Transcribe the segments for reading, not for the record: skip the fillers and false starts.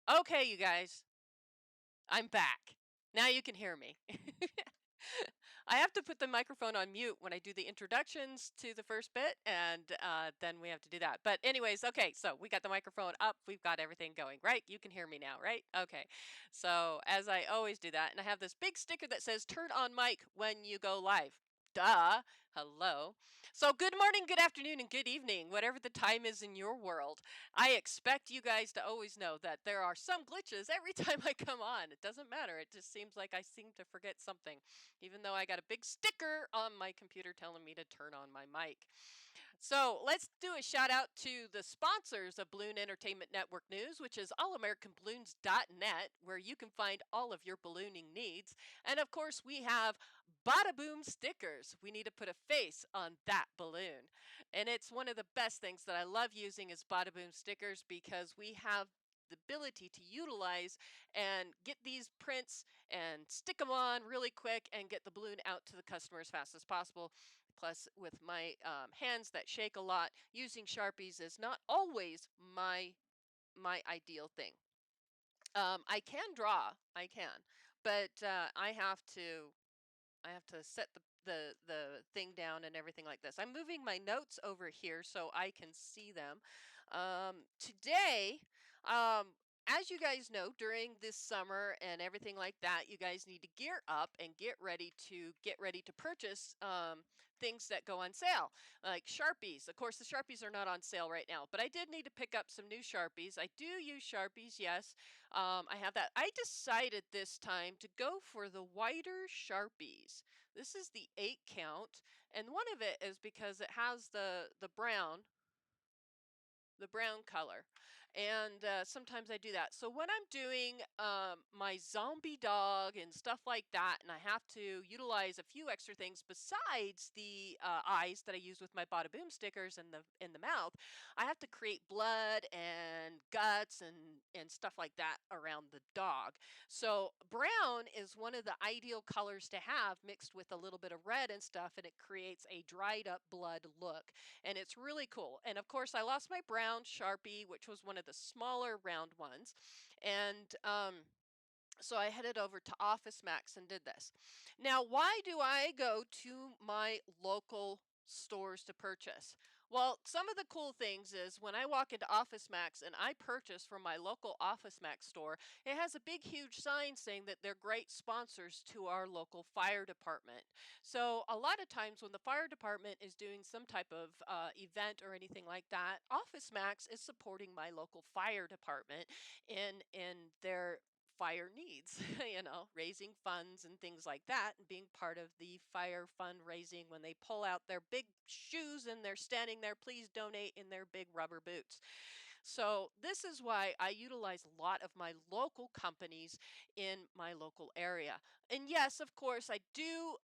Okay, you guys, I'm back. Now you can hear me. I have to put the microphone on mute when I do the introductions to the first bit, and then we have to do that. But, anyways, okay, so we got the microphone up. We've got everything going, right? You can hear me now, right? Okay. So, as I always do that, and I have this big sticker that says turn on mic when you go live. Duh. Hello. So, good morning, good afternoon, and good evening, whatever the time is in your world. I expect you guys to always know that there are some glitches every time I come on. It doesn't matter. It just seems like I seem to forget something, even though I got a big sticker on my computer telling me to turn on my mic. So let's do a shout out to the sponsors of Balloon Entertainment Network News, which is allamericanballoons.net, where you can find all of your ballooning needs. And of course, we have Badda Boom Stickers. We need to put a face on that balloon. And it's one of the best things that I love using is Badda Boom Stickers because we have the ability to utilize and get these prints and stick them on really quick and get the balloon out to the customer as fast as possible. Plus, with my hands that shake a lot, using Sharpies is not always my ideal thing. I can draw, I can, but I have to set the thing down and everything like this. I'm moving my notes over here so I can see them. Today, um, as you guys know, during this summer and everything like that, you guys need to gear up and get ready to purchase things that go on sale, like Sharpies. Of course, the Sharpies are not on sale right now, but I did need to pick up some new Sharpies. I do use Sharpies, yes. I have that. I decided this time to go for the whiter Sharpies. This is the 8 count, and one of it is because it has the brown color. And sometimes I do that. So when I'm doing my zombie dog and stuff like that, and I have to utilize a few extra things besides the eyes that I use with my Bada Boom stickers and the mouth, I have to create blood and guts and stuff like that around the dog. So brown is one of the ideal colors to have mixed with a little bit of red and stuff, and it creates a dried up blood look, and it's really cool. And of course, I lost my brown Sharpie, which was one of the smaller round ones. And so I headed over to Office Max and did this. Now, why do I go to my local stores to purchase? Well, some of the cool things is when I walk into Office Max and I purchase from my local Office Max store, it has a big, huge sign saying that they're great sponsors to our local fire department. So, a lot of times when the fire department is doing some type of event or anything like that, Office Max is supporting my local fire department in their fire needs, raising funds and things like that, and being part of the fire fundraising when they pull out their big shoes and they're standing there, please donate in their big rubber boots. So, this is why I utilize a lot of my local companies in my local area. And yes, of course, I do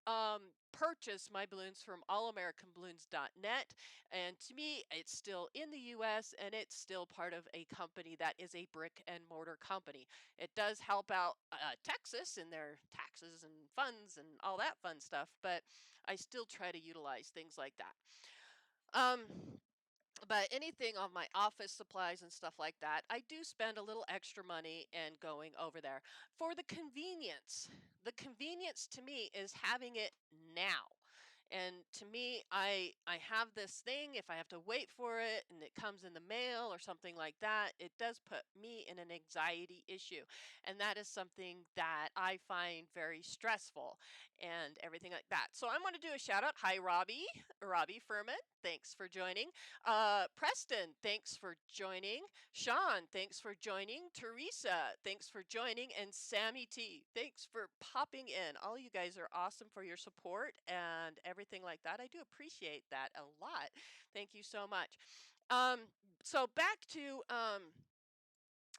purchase my balloons from allamericanballoons.net. And to me, it's still in the US and it's still part of a company that is a brick and mortar company. It does help out Texas in their taxes and funds and all that fun stuff, but I still try to utilize things like that. Um, but anything on my office supplies and stuff like that, I do spend a little extra money and going over there for the convenience. The convenience to me is having it now. And to me, I have this thing. If I have to wait for it and it comes in the mail or something like that, it does put me in an anxiety issue. And that is something that I find very stressful and everything like that. So I'm going to do a shout out. Hi, Robbie Furman. Thanks for joining. Preston, thanks for joining. Sean, thanks for joining. Teresa, thanks for joining. And Sammy T, thanks for popping in. All you guys are awesome for your support and everything like that. I do appreciate that a lot. Thank you so much. Um, so back to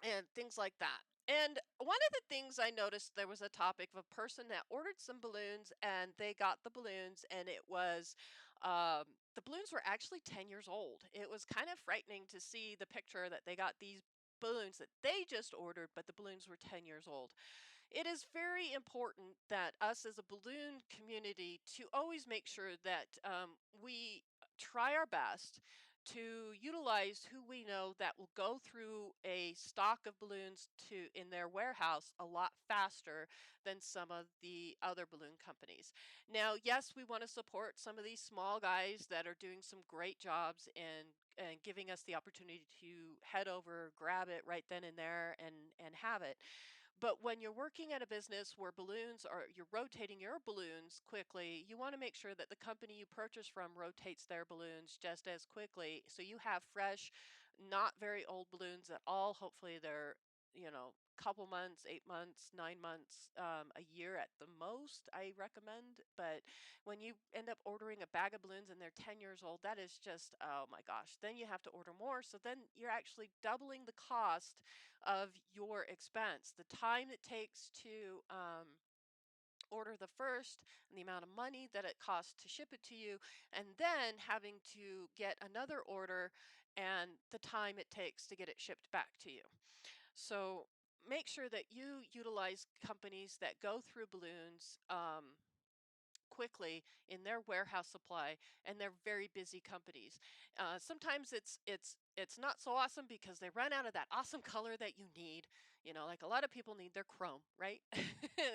and things like that. And one of the things I noticed, there was a topic of a person that ordered some balloons and they got the balloons, and the balloons were actually 10 years old. It was kind of frightening to see the picture that they got these balloons that they just ordered, but the balloons were 10 years old. It is very important that us as a balloon community to always make sure that we try our best to utilize who we know that will go through a stock of balloons to in their warehouse a lot faster than some of the other balloon companies. Now, yes, we want to support some of these small guys that are doing some great jobs and giving us the opportunity to head over, grab it right then and there and have it. But when you're working at a business where balloons are you're rotating your balloons quickly, you want to make sure that the company you purchase from rotates their balloons just as quickly. So you have fresh, not very old balloons at all. Hopefully they're, couple months, 8 months, 9 months, a year at the most, I recommend. But when you end up ordering a bag of balloons and they're 10 years old, that is just, oh my gosh, then you have to order more. So then you're actually doubling the cost of your expense. The time it takes to order the first and the amount of money that it costs to ship it to you, and then having to get another order and the time it takes to get it shipped back to you. So make sure that you utilize companies that go through balloons. Quickly in their warehouse supply, and they're very busy companies. Sometimes it's not so awesome because they run out of that awesome color that you need. Like a lot of people need their chrome, right?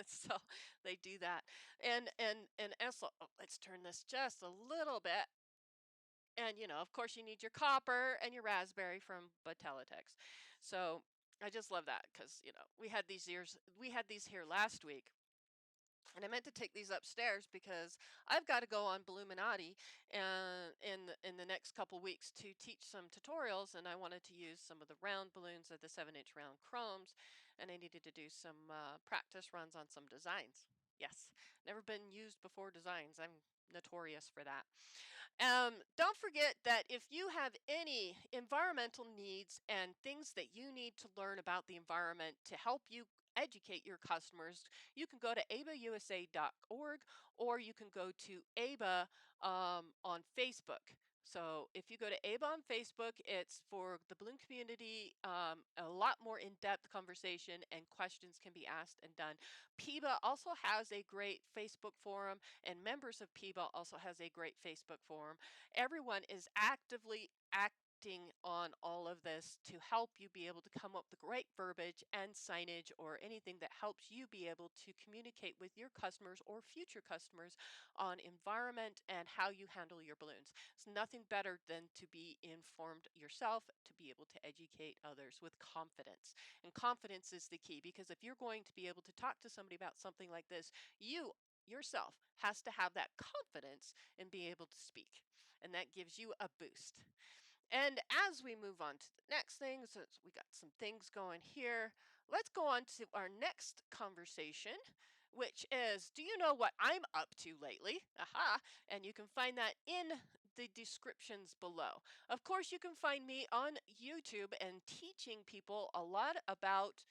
So they do that. And also, let's turn this just a little bit. And of course, you need your copper and your raspberry from Botelitex. So I just love that because we had these here last week, and I meant to take these upstairs because I've got to go on Balluminati and in the next couple weeks to teach some tutorials, and I wanted to use some of the round balloons or the 7-inch round chromes, and I needed to do some practice runs on some designs. Yes, never been used before designs. I'm notorious for that. Don't forget that if you have any environmental needs and things that you need to learn about the environment to help you educate your customers, you can go to abausa.org, or you can go to ABA on Facebook. So if you go to ABA on Facebook, it's for the balloon community, a lot more in-depth conversation and questions can be asked and done. PIBA also has a great Facebook forum, and members of PIBA also has a great Facebook forum. Everyone is actively acting on all of this to help you be able to come up with great verbiage and signage or anything that helps you be able to communicate with your customers or future customers on environment and how you handle your balloons. It's nothing better than to be informed yourself, to be able to educate others with confidence. And confidence is the key, because if you're going to be able to talk to somebody about something like this, you yourself has to have that confidence and be able to speak, and that gives you a boost. And as we move on to the next thing, so we got some things going here, let's go on to our next conversation, which is, do you know what I'm up to lately? Aha! And you can find that in the descriptions below. Of course, you can find me on YouTube and teaching people a lot about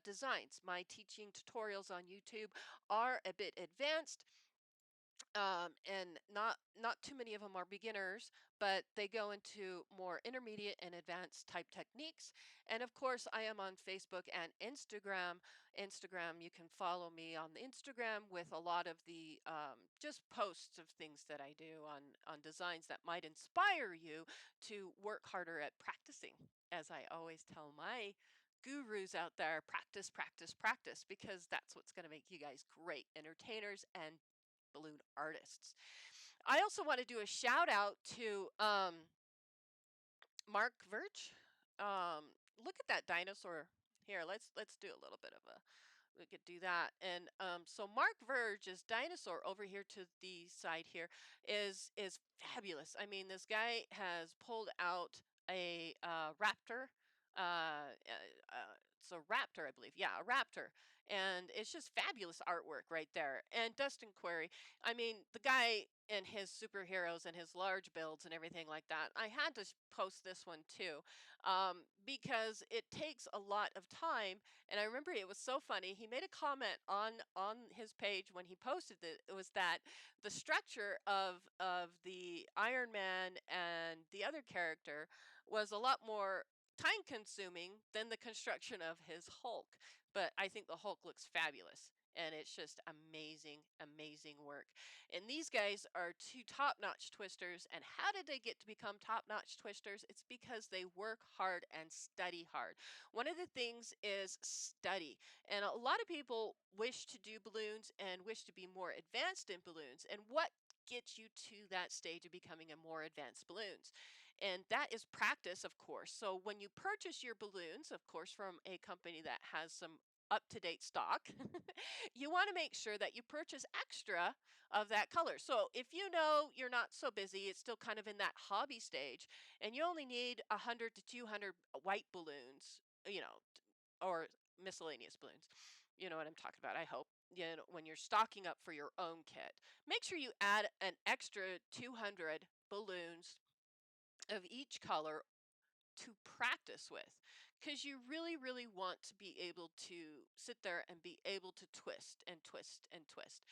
designs. My teaching tutorials on YouTube are a bit advanced, and not too many of them are beginners, but they go into more intermediate and advanced type techniques. And of course, I am on Facebook and Instagram, you can follow me on the Instagram with a lot of the just posts of things that I do on designs that might inspire you to work harder at practicing. As I always tell my gurus out there, practice, practice, practice, because that's what's going to make you guys great entertainers and balloon artists. I also want to do a shout out to Mark Verge. Look at that dinosaur here. Let's do a little bit of a. We could do that. And so Mark Verge's dinosaur over here to the side here is fabulous. I mean, this guy has pulled out a raptor. It's a raptor, I believe. Yeah, a raptor, and it's just fabulous artwork right there. And Dustin Query, I mean, the guy and his superheroes and his large builds and everything like that. I had to post this one too, because it takes a lot of time. And I remember it was so funny. He made a comment on his page when he posted it. It was that the structure of the Iron Man and the other character was a lot more time consuming than the construction of his Hulk. But I think the Hulk looks fabulous. and it's just amazing, amazing work. And these guys are two top-notch twisters. And how did they get to become top-notch twisters? It's because they work hard and study hard. One of the things is study. And a lot of people wish to do balloons and wish to be more advanced in balloons. And what gets you to that stage of becoming a more advanced balloons? And that is practice, of course. So when you purchase your balloons, of course, from a company that has some up-to-date stock, you want to make sure that you purchase extra of that color. So if you know you're not so busy, it's still kind of in that hobby stage, and you only need 100 to 200 white balloons, or miscellaneous balloons. You know what I'm talking about, I hope. When you're stocking up for your own kit, make sure you add an extra 200 balloons of each color to practice with, because you really, really want to be able to sit there and be able to twist and twist and twist.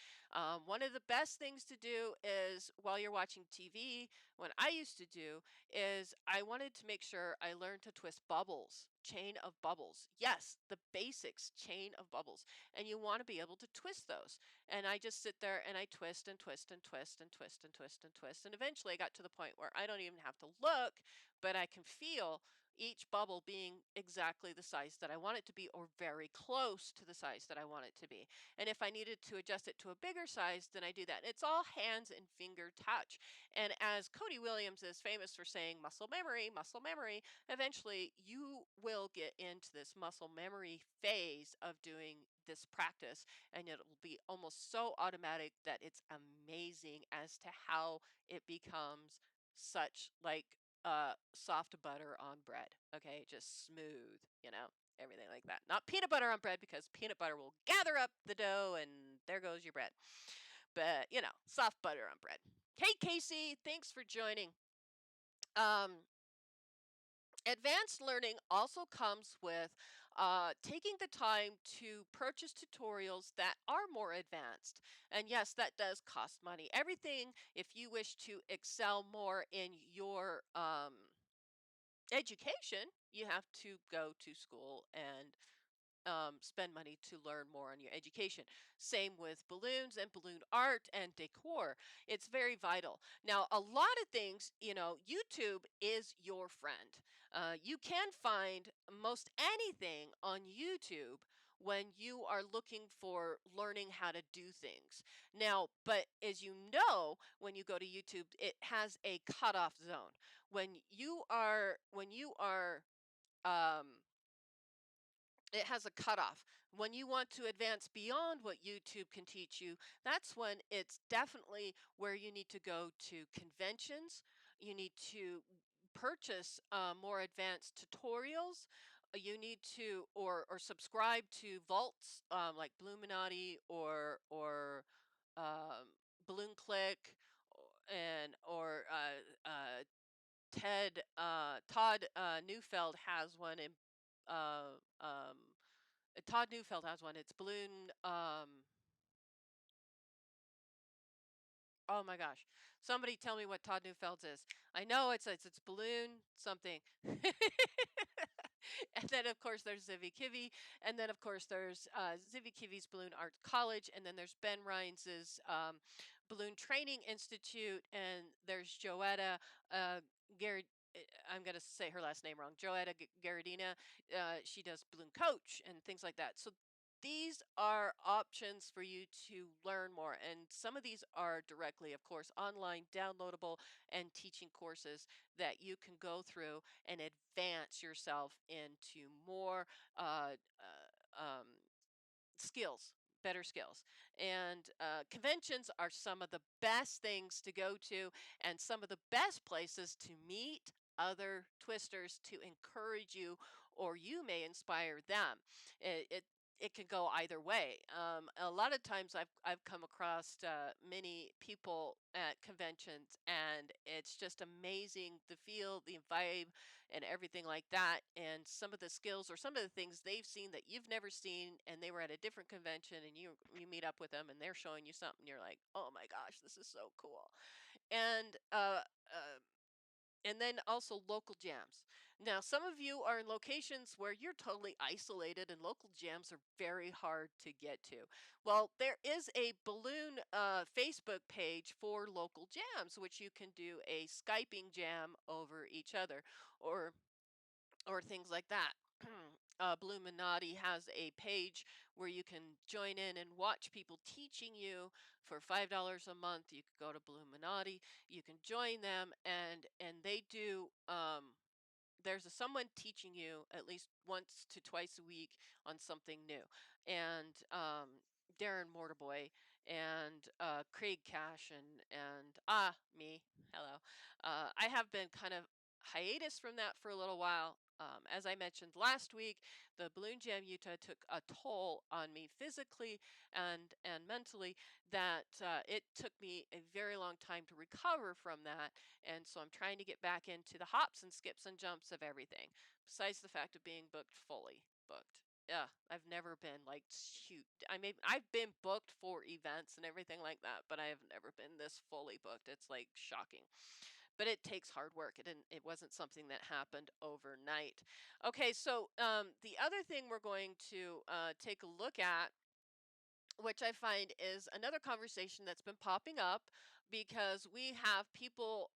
One of the best things to do is while you're watching TV, when I used to do, is I wanted to make sure I learned to twist bubbles, chain of bubbles. Yes, the basics, chain of bubbles. And you want to be able to twist those. And I just sit there and I twist and twist and twist and twist and twist and twist. And eventually I got to the point where I don't even have to look, but I can feel each bubble being exactly the size that I want it to be, or very close to the size that I want it to be. And if I needed to adjust it to a bigger size, then I do that. It's all hands and finger touch. And as Cody Williams is famous for saying, muscle memory, eventually you will get into this muscle memory phase of doing this practice, and it will be almost so automatic that it's amazing as to how it becomes such like soft butter on bread. Okay, just smooth, everything like that. Not peanut butter on bread, because peanut butter will gather up the dough and there goes your bread. But, soft butter on bread. Hey, Casey, thanks for joining. Um, Advanced learning also comes with taking the time to purchase tutorials that are more advanced. And yes, that does cost money. Everything, if you wish to excel more in your education, you have to go to school and spend money to learn more on your education. Same with balloons and balloon art and decor. It's very vital. Now, a lot of things, YouTube is your friend. You can find most anything on YouTube when you are looking for learning how to do things. Now, but as you know, when you go to YouTube, it has a cutoff zone. When you are um, it has a cutoff. When you want to advance beyond what YouTube can teach you, that's when it's definitely where you need to go to conventions. You need to purchase more advanced tutorials. You need to or subscribe to vaults like Bluminati or um, Balloon Click, or Todd Neufeld has one in uh, um, Todd Neufeld has one. It's balloon. Oh my gosh! Somebody tell me what Todd Neufeld's is. I know it's balloon something. And then of course there's Zivy Kivy, and then of course there's Zivy Kivy's Balloon Art College, and then there's Ben Rhines's Balloon Training Institute, and there's Joetta Garrett. I'm going to say her last name wrong. Joetta Garridina. She does Balloon Coach and things like that. So these are options for you to learn more. And some of these are directly, of course, online, downloadable, and teaching courses that you can go through and advance yourself into more skills, better skills. And conventions are some of the best things to go to and some of the best places to meet other twisters to encourage you, or you may inspire them. It can go either way. A lot of times I've come across many people at conventions, and it's just amazing the feel, the vibe, and everything like that. And some of the skills or some of the things they've seen that you've never seen, and they were at a different convention, and you meet up with them, and they're showing you something. You're like, oh my gosh, this is so cool. And And then also local jams. Now, some of you are in locations where you're totally isolated and local jams are very hard to get to. Well, there is a balloon Facebook page for local jams, which you can do a Skyping jam over each other, or things like that. Bluminati has a page where you can join in and watch people teaching you for $5 a month. You can go to Bluminati, you can join them, and they do. There's someone teaching you at least once to twice a week on something new, and Darren Mortarboy and Craig Cash and me, hello. I have been kind of hiatus from that for a little while. As I mentioned last week, the Balloon Jam Utah took a toll on me physically and mentally, that it took me a very long time to recover from that, and so I'm trying to get back into the hops and skips and jumps of everything, besides the fact of being booked, fully booked. Yeah, I've never been like, shoot. I mean, I've been booked for events and everything like that, but I have never been this fully booked. It's like shocking. But it takes hard work. It wasn't something that happened overnight. Okay, so the other thing we're going to take a look at, which I find is another conversation that's been popping up, because we have people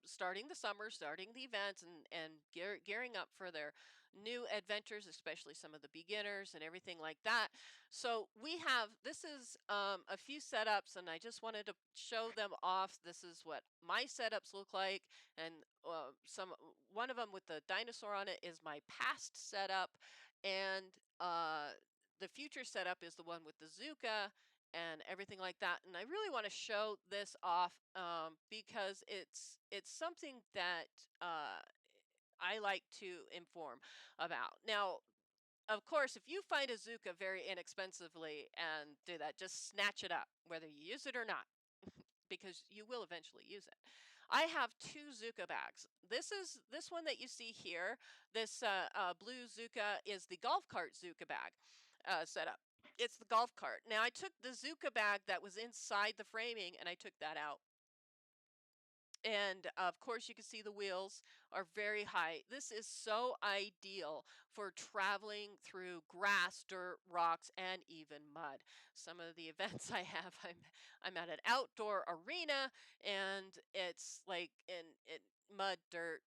starting the summer, starting the events, and gearing up for their new adventures, especially some of the beginners and everything like that. So we have, this is a few setups, and I just wanted to show them off. This is what my setups look like, and one of them with the dinosaur on it is my past setup, and the future setup is the one with the Zuka and everything like that. And I really want to show this off, because it's something that I like to inform about. Now, of course, if you find a Zuka very inexpensively and do that, just snatch it up, whether you use it or not, because you will eventually use it. I have two Zuka bags. This one that you see here. This blue Zuka is the golf cart Zuka bag setup. It's the golf cart. Now I took the Zuka bag that was inside the framing and I took that out. And of course, you can see the wheels are very high. This is so ideal for traveling through grass, dirt, rocks, and even mud. Some of the events I have, I'm at an outdoor arena, and it's like in mud, dirt,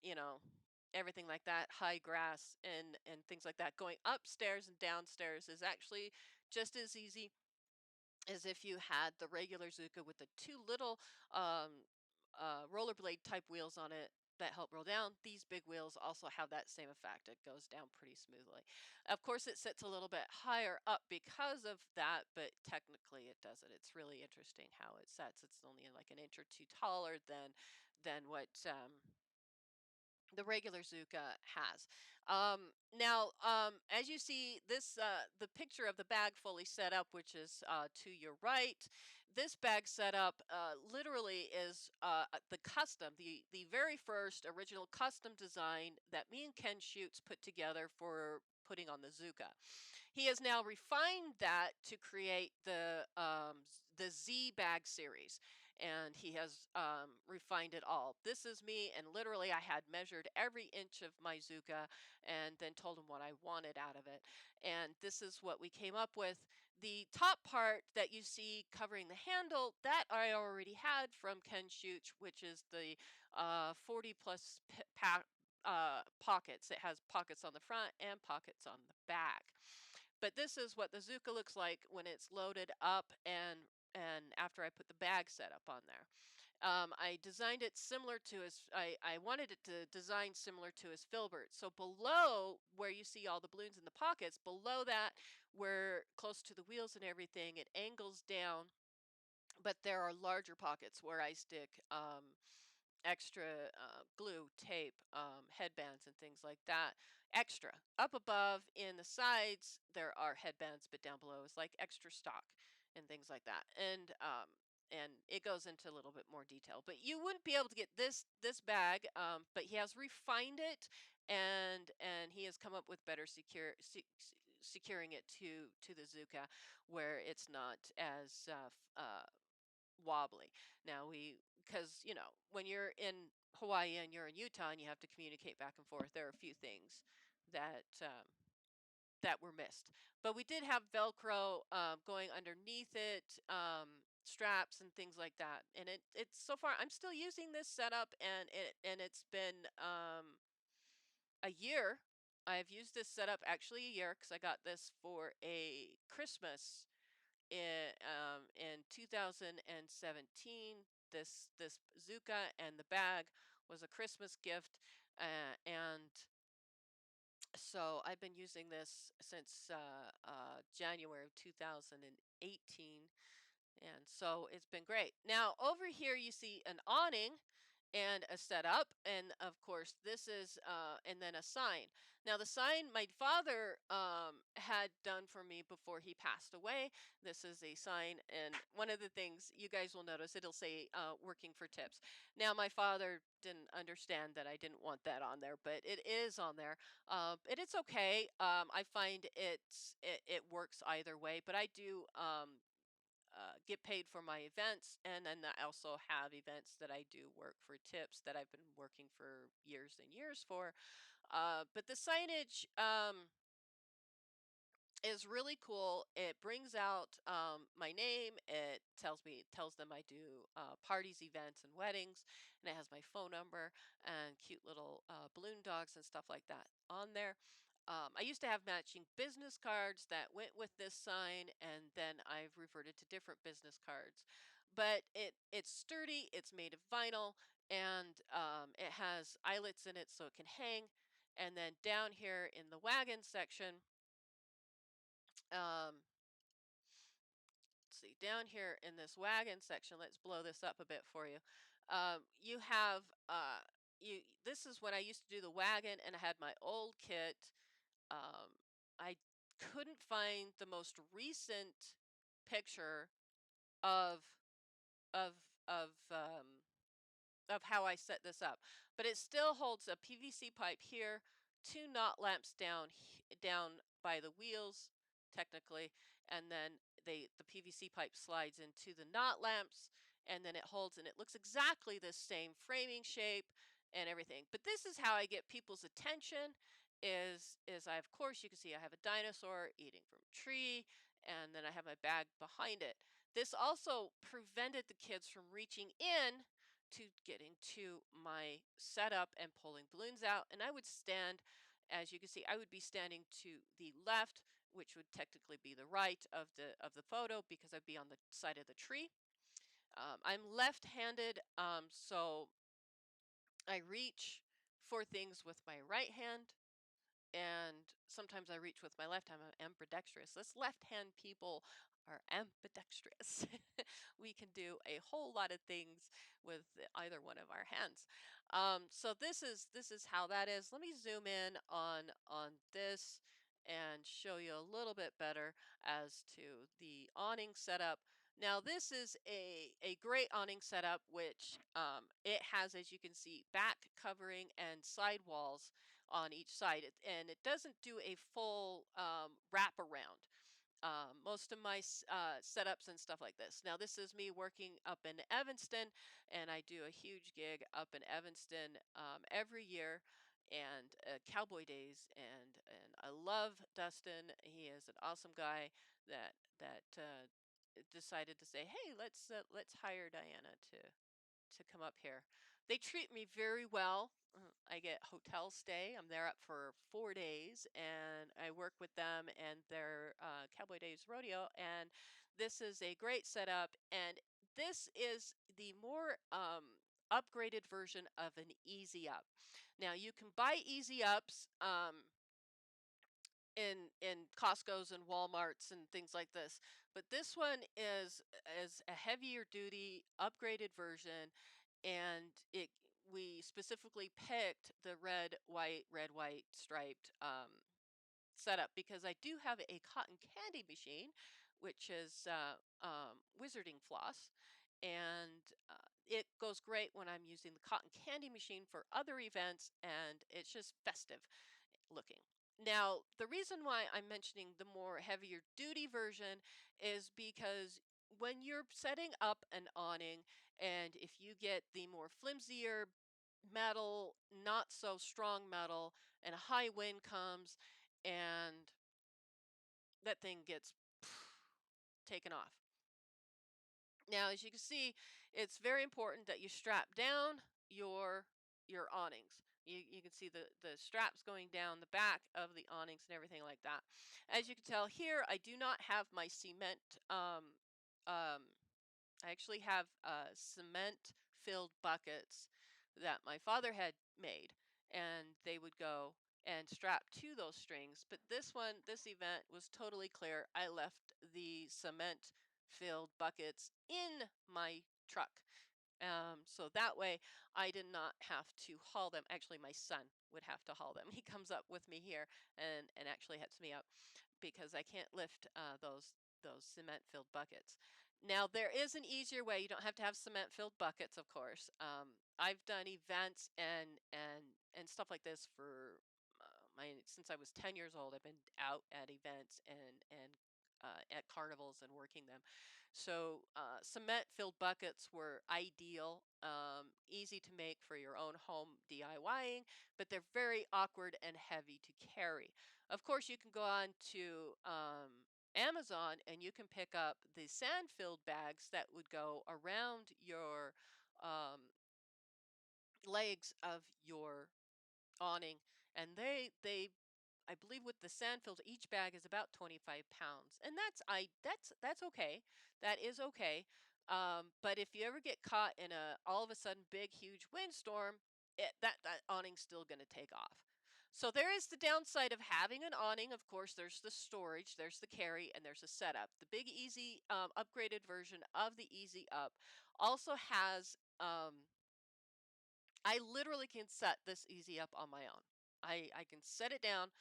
everything like that, high grass and things like that. Going upstairs and downstairs is actually just as easy as if you had the regular Zuka with the two little um, rollerblade type wheels on it that help roll down. These big wheels also have that same effect. It goes down pretty smoothly. Of course, it sits a little bit higher up because of that, but technically it doesn't. It's really interesting how it sets. It's only like an inch or two taller than what the regular Zuka has. As you see, this the picture of the bag fully set up, which is to your right. This bag setup literally is the the very first original custom design that me and Ken Shoots put together for putting on the Zuka. He has now refined that to create the Z bag series, and he has refined it all. This is me, and literally I had measured every inch of my Zuka and then told him what I wanted out of it. And this is what we came up with. The top part that you see covering the handle, that I already had from Ken Shooch, which is the 40 plus pockets. It has pockets on the front and pockets on the back. But this is what the Zuka looks like when it's loaded up and after I put the bag setup on there. I designed it similar to I wanted it to design similar to his filbert. So below where you see all the balloons in the pockets, below that, where close to the wheels and everything, it angles down, but there are larger pockets where I stick extra glue, tape, headbands, and things like that. Extra. Up above in the sides, there are headbands, but down below is like extra stock and things like that. And it goes into a little bit more detail. But you wouldn't be able to get this bag, but he has refined it, and he has come up with better securing it to the Zuka, where it's not as wobbly. Now because when you're in Hawaii and you're in Utah and you have to communicate back and forth, there are a few things that that were missed. But we did have Velcro going underneath it, straps and things like that. And it's so far I'm still using this setup, and it's been a year. I've used this setup actually a year because I got this for a Christmas in 2017. This bazooka and the bag was a Christmas gift, and so I've been using this since January of 2018, and so it's been great. Now, over here, you see an awning and a setup. And of course, this is, and then a sign. Now, the sign my father had done for me before he passed away. This is a sign. And one of the things you guys will notice, it'll say working for tips. Now, my father didn't understand that I didn't want that on there, but it is on there. And it's okay. I find it works either way, but I do get paid for my events, and then I also have events that I do work for tips that I've been working for years and years for. But the signage is really cool. It brings out my name. It tells them I do parties, events, and weddings, and it has my phone number and cute little balloon dogs and stuff like that on there. I used to have matching business cards that went with this sign, and then I've reverted to different business cards. But it's sturdy. It's made of vinyl, and it has eyelets in it so it can hang. And then down here in the wagon section, um, let's see, down here in this wagon section, let's blow this up a bit for you. You have this is when I used to do the wagon, and I had my old kit. Um, I couldn't find the most recent picture of of of how I set this up, but it still holds a PVC pipe here, two knot lamps down by the wheels, technically, and then the PVC pipe slides into the knot lamps, and then it holds, and it looks exactly the same framing shape and everything. But this is how I get people's attention. Is I, of course, you can see I have a dinosaur eating from a tree, and then I have my bag behind it. This also prevented the kids from reaching in to getting to my setup and pulling balloons out. And I would stand, as you can see, I would be standing to the left, which would technically be the right of the photo because I'd be on the side of the tree. I'm left-handed, so I reach for things with my right hand, and sometimes I reach with my left hand. I'm ambidextrous. Us left-hand people are ambidextrous. We can do a whole lot of things with either one of our hands. So this is how that is. Let me zoom in on this and show you a little bit better as to the awning setup. Now this is a great awning setup, which it has, as you can see, back covering and side walls on each side, and it doesn't do a full wrap around. Most of my setups and stuff like this. Now, this is me working up in Evanston, and I do a huge gig up in Evanston every year, and Cowboy Days, and I love Dustin. He is an awesome guy that decided to say, "Hey, let's hire Diana to come up here." They treat me very well. I get hotel stay. I'm there up for 4 days, and I work with them and their Cowboy Days rodeo. And this is a great setup. And this is the more upgraded version of an Easy Up. Now you can buy Easy Ups. In Costco's and Walmarts and things like this. But this one is a heavier duty upgraded version, and it we specifically picked the red white striped setup because I do have a cotton candy machine, which is wizarding floss. And it goes great when I'm using the cotton candy machine for other events, and it's just festive looking. Now, the reason why I'm mentioning the more heavier duty version is because when you're setting up an awning, and if you get the more flimsier metal, not so strong metal, and a high wind comes and that thing gets taken off. Now, as you can see, it's very important that you strap down your your awnings. You can see the straps going down the back of the awnings and everything like that. As you can tell here, I do not have my cement um I actually have cement filled buckets that my father had made, and they would go and strap to those strings. But this event was totally clear. I left the cement filled buckets in my truck. So that way I did not have to haul them. Actually, my son would have to haul them. He comes up with me here and actually helps me up because I can't lift those cement filled buckets. Now there is an easier way. You don't have to have cement filled buckets, of course. I've done events and stuff like this for my since I was 10 years old. I've been out at events and at carnivals and working them. So cement filled buckets were ideal, easy to make for your own home DIYing, but they're very awkward and heavy to carry. Of course, you can go on to Amazon and you can pick up the sand filled bags that would go around your um, legs of your awning, and they I believe with the sand filter, each bag is about 25 pounds, and that's okay. That is okay. But if you ever get caught in a all of a sudden big huge windstorm, that awning's still going to take off. So there is the downside of having an awning. Of course, there's the storage, there's the carry, and there's a setup. The Big Easy upgraded version of the Easy Up also has I literally can set this Easy Up on my own. I can set it down,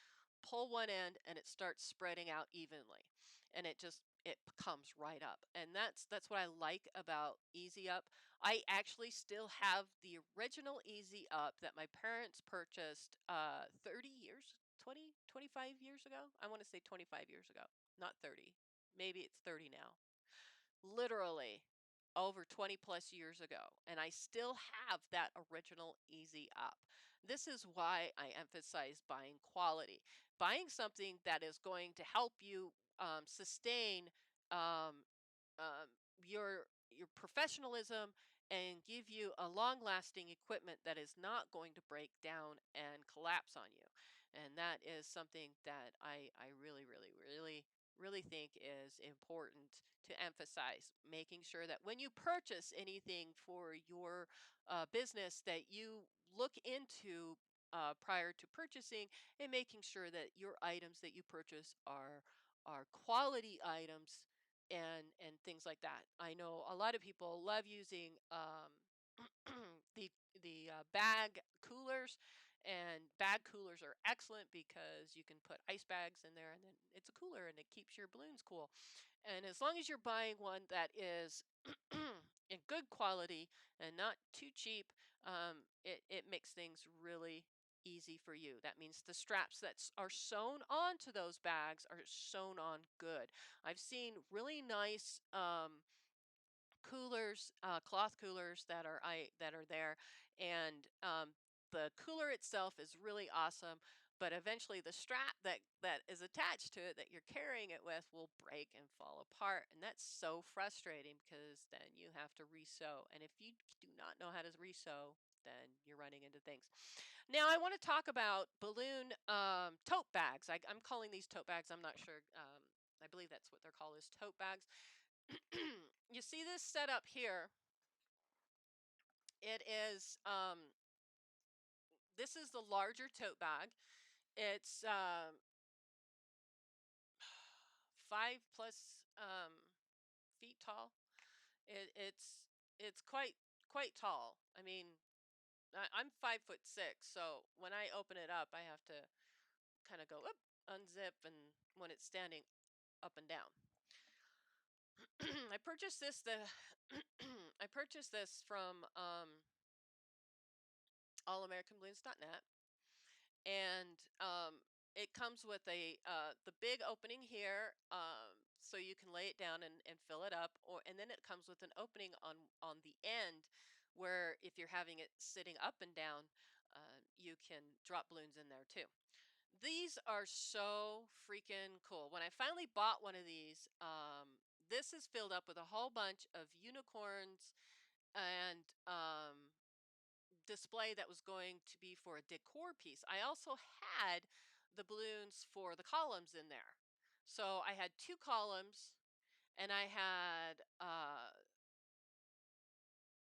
pull one end, and it starts spreading out evenly, and it comes right up. And that's what I like about Easy Up. I actually still have the original Easy Up that my parents purchased 30 years, 20, 25 years ago. I want to say 25 years ago, not 30. Maybe it's 30 now. Literally over 20 plus years ago, and I still have that original Easy Up. This is why I emphasize buying quality, buying something that is going to help you sustain um, your professionalism and give you a long-lasting equipment that is not going to break down and collapse on you. And that is something that I really think is important to emphasize, making sure that when you purchase anything for your business that you look into prior to purchasing, and making sure that your items that you purchase are quality items and things like that. I know a lot of people love using the bag coolers, and bag coolers are excellent because you can put ice bags in there, and then it's a cooler and it keeps your balloons cool. And as long as you're buying one that is in good quality and not too cheap, it makes things really easy for you. That means the straps that are sewn onto those bags are sewn on good. I've seen really nice coolers, cloth coolers that are there, and the cooler itself is really awesome. But eventually, the strap that is attached to it that you're carrying it with will break and fall apart, and that's so frustrating because then you have to resew. And if you do not know how to resew, then you're running into things. Now, I want to talk about balloon tote bags. I'm calling these tote bags. I'm not sure. I believe that's what they're called, is tote bags. You see this setup here. It is this is the larger tote bag. It's 5+ feet tall. It's quite tall. I mean, I'm 5'6", so when I open it up, I have to kind of go up, unzip, and when it's standing up and down. I purchased this I purchased this from allamericanballoons.net, and it comes with a the big opening here, so you can lay it down and fill it up, or and then it comes with an opening on the end, where if you're having it sitting up and down, you can drop balloons in there too. These are so freaking cool. When I finally bought one of these, this is filled up with a whole bunch of unicorns and display that was going to be for a decor piece. I also had the balloons for the columns in there. So I had two columns and I had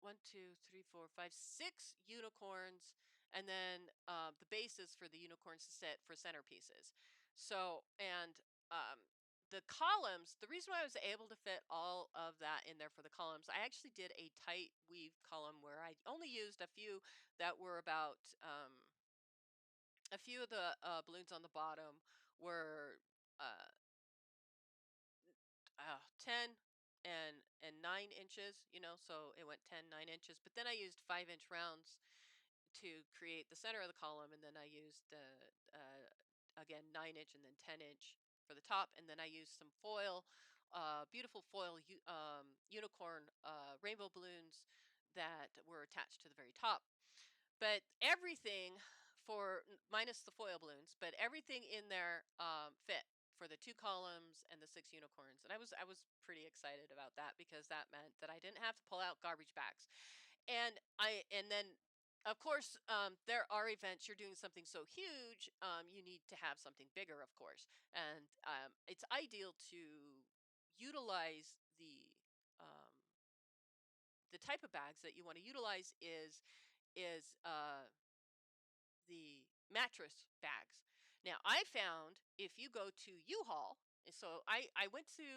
one, two, three, four, five, six unicorns, and then the bases for the unicorns to set for centerpieces. So, and um, the columns, the reason why I was able to fit all of that in there for the columns, I actually did a tight weave column where I only used a few that were about a few of the balloons on the bottom were uh, 10 and 9 inches, so it went 10, 9 inches. But then I used 5-inch rounds to create the center of the column, and then I used the again 9-inch and then 10-inch for the top, and then I used some foil, beautiful foil unicorn rainbow balloons that were attached to the very top. But everything minus the foil balloons, but everything in there fit for the two columns and the six unicorns. And I was pretty excited about that because that meant that I didn't have to pull out garbage bags. And then of course, there are events you're doing something so huge, you need to have something bigger, of course. And it's ideal to utilize um, the type of bags that you want to utilize is the mattress bags. Now, I found if you go to U-Haul, and so I went to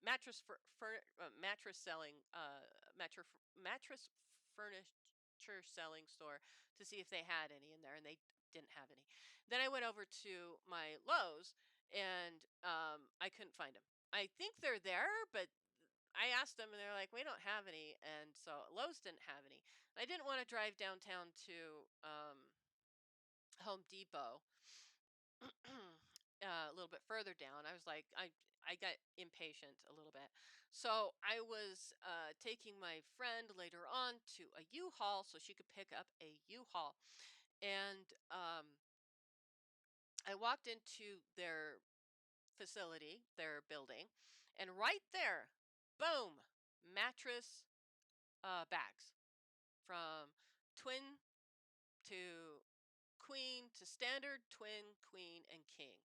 mattress selling mattress furniture selling store to see if they had any in there, and they didn't have any. Then I went over to my Lowe's, and I couldn't find them. I think they're there, but I asked them and they're like, we don't have any. And so Lowe's didn't have any. I didn't want to drive downtown to Home Depot a little bit further down. I was like, I got impatient a little bit. So I was taking my friend later on to a U-Haul so she could pick up a U-Haul. And I walked into their facility, their building, and right there, boom, mattress bags from twin to queen to standard, twin, queen, and king.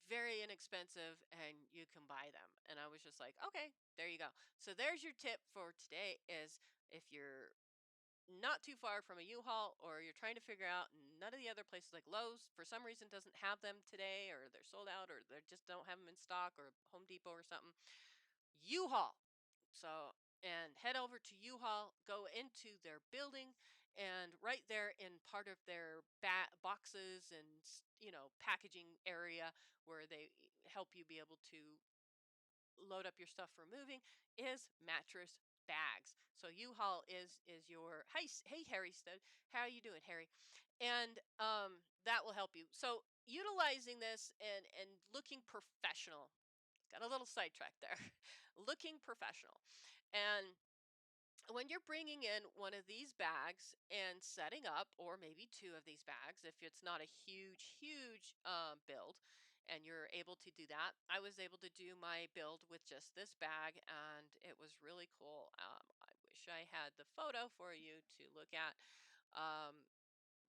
Very inexpensive, and you can buy them. And I was just like, okay, there you go. So there's your tip for today: is if you're not too far from a U-Haul, or you're trying to figure out none of the other places like Lowe's for some reason doesn't have them today, or they're sold out, or they just don't have them in stock, or Home Depot or something, U-Haul. So, and head over to U-Haul, go into their building, and right there in part of their boxes and packaging area where they help you be able to load up your stuff for moving is mattress bags. So U-Haul is your hey Harry Stud, how are you doing, Harry? And that will help you. So utilizing this and looking professional. Got a little sidetracked there. Looking professional. And when you're bringing in one of these bags and setting up, or maybe two of these bags, if it's not a huge build, and you're able to do that, I was able to do my build with just this bag, and it was really cool. I wish I had the photo for you to look at. Um,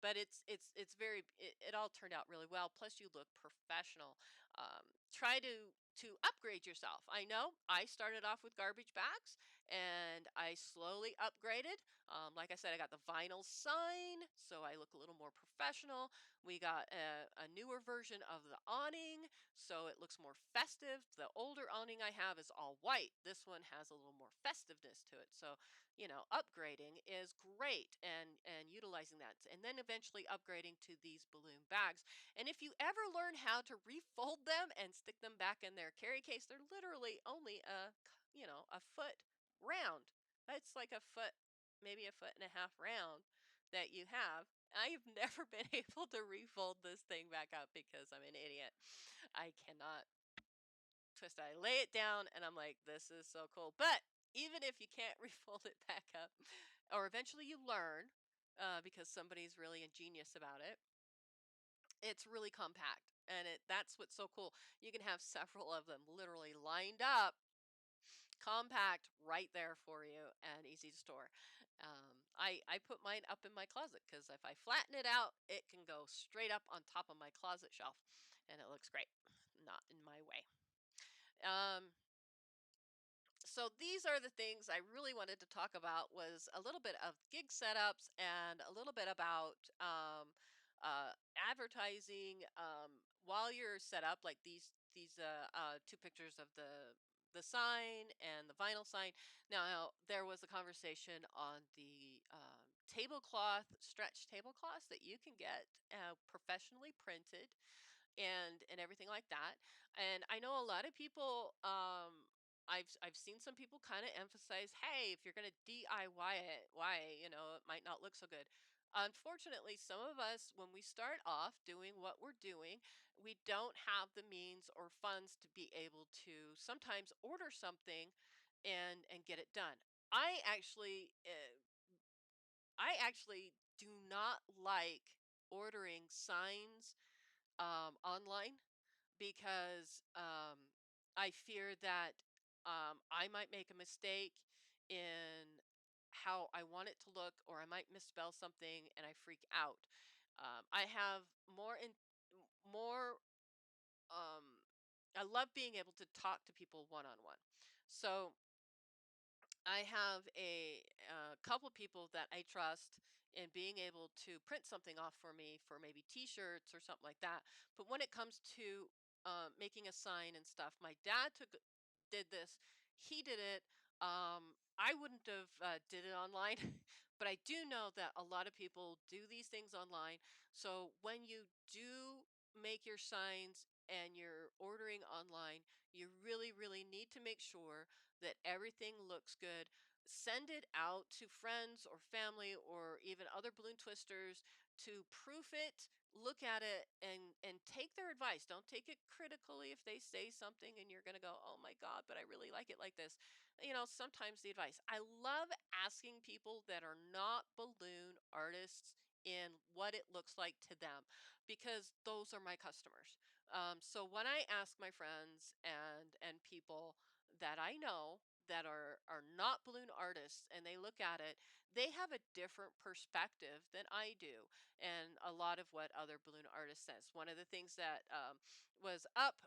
but it's very it all turned out really well. Plus, you look professional. Try to upgrade yourself. I know I started off with garbage bags and I slowly upgraded. Like I said, I got the vinyl sign, so I look a little more professional. We got a newer version of the awning, so it looks more festive. The older awning I have is all white. This one has a little more festiveness to it. So upgrading is great, and utilizing that, and then eventually upgrading to these balloon bags. And if you ever learn how to refold them and stick them back in their carry case, they're literally only a foot round. It's like a foot, maybe a foot and a half round that you have. I've never been able to refold this thing back up because I'm an idiot. I cannot twist it. I lay it down and I'm like, this is so cool. But even if you can't refold it back up, or eventually you learn, because somebody's really ingenious about it, it's really compact. And that's what's so cool. You can have several of them literally lined up, compact, right there for you, and easy to store. I put mine up in my closet because if I flatten it out, it can go straight up on top of my closet shelf, and it looks great. Not in my way. Um, so these are the things I really wanted to talk about, was a little bit of gig setups and a little bit about advertising while you're set up, like these two pictures of the sign and the vinyl sign. Now there was a conversation on the tablecloth, stretch tablecloths that you can get professionally printed and everything like that. And I know a lot of people I've seen some people kind of emphasize, hey, if you're going to DIY it, why, it might not look so good. Unfortunately, some of us, when we start off doing what we're doing, we don't have the means or funds to be able to sometimes order something and get it done. I actually do not like ordering signs online because I fear that I might make a mistake in how I want it to look, or I might misspell something and I freak out. I have more. Um, I love being able to talk to people one on one. So I have a couple people that I trust in being able to print something off for me for maybe T-shirts or something like that. But when it comes to making a sign and stuff, my dad did this. He did it. I wouldn't have did it online, but I do know that a lot of people do these things online. So when you do make your signs and you're ordering online, you really, really need to make sure that everything looks good. Send it out to friends or family or even other balloon twisters to proof it, look at it, and take their advice. Don't take it critically if they say something and you're going to go, "Oh my god, but I really like it like this." Sometimes the advice. I love asking people that are not balloon artists in what it looks like to them, because those are my customers. So when I ask my friends and people that I know that are not balloon artists and they look at it, they have a different perspective than I do, and a lot of what other balloon artists says. One of the things that was up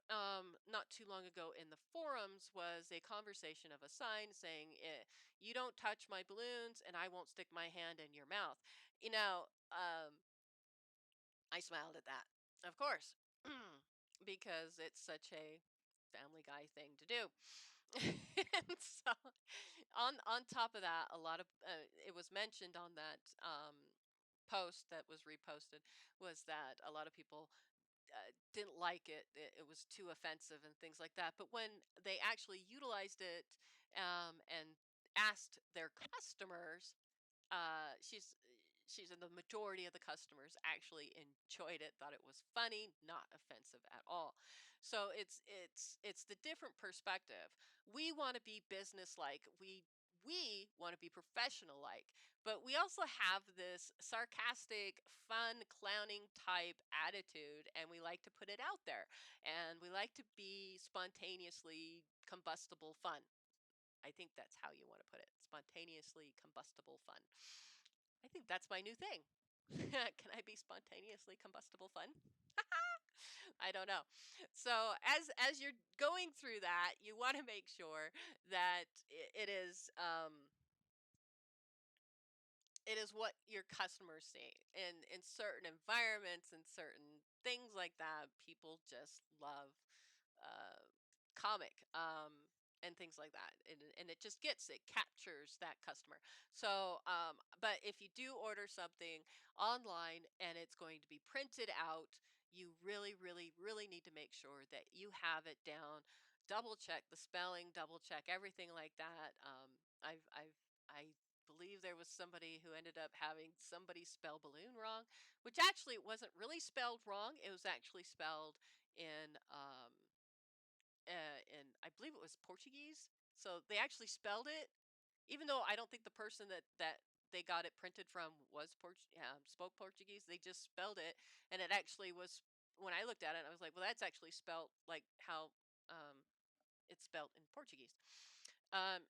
not too long ago in the forums was a conversation of a sign saying, "You don't touch my balloons, and I won't stick my hand in your mouth." You know, I smiled at that, of course, because it's such a Family Guy thing to do. And so, on top of that, a lot of it was mentioned on that post that was reposted, was that a lot of people didn't like it. It was too offensive and things like that. But when they actually utilized it and asked their customers, she's in the majority of the customers actually enjoyed it, thought it was funny, not offensive at all. So it's the different perspective. We want to be business like, we want to be professional like, but we also have this sarcastic, fun, clowning type attitude, and we like to put it out there, and we like to be spontaneously combustible fun. I think that's how you want to put it. Spontaneously combustible fun. I think that's my new thing. Can I be spontaneously combustible fun? I don't know. So as you're going through that, you want to make sure that it is what your customers see. In certain environments and certain things like that, people just love uh, comic and things like that, and it captures that customer. So but if you do order something online and it's going to be printed out, you really, really, really need to make sure that you have it down, double check the spelling, double check everything like that. I believe there was somebody who ended up having somebody spell balloon wrong, which actually it wasn't really spelled wrong. It was actually spelled in I believe it was Portuguese. So they actually spelled it, even though I don't think the person that they got it printed from was spoke Portuguese. They just spelled it, and it actually was. When I looked at it, I was like, well, that's actually spelled like how it's spelled in Portuguese. And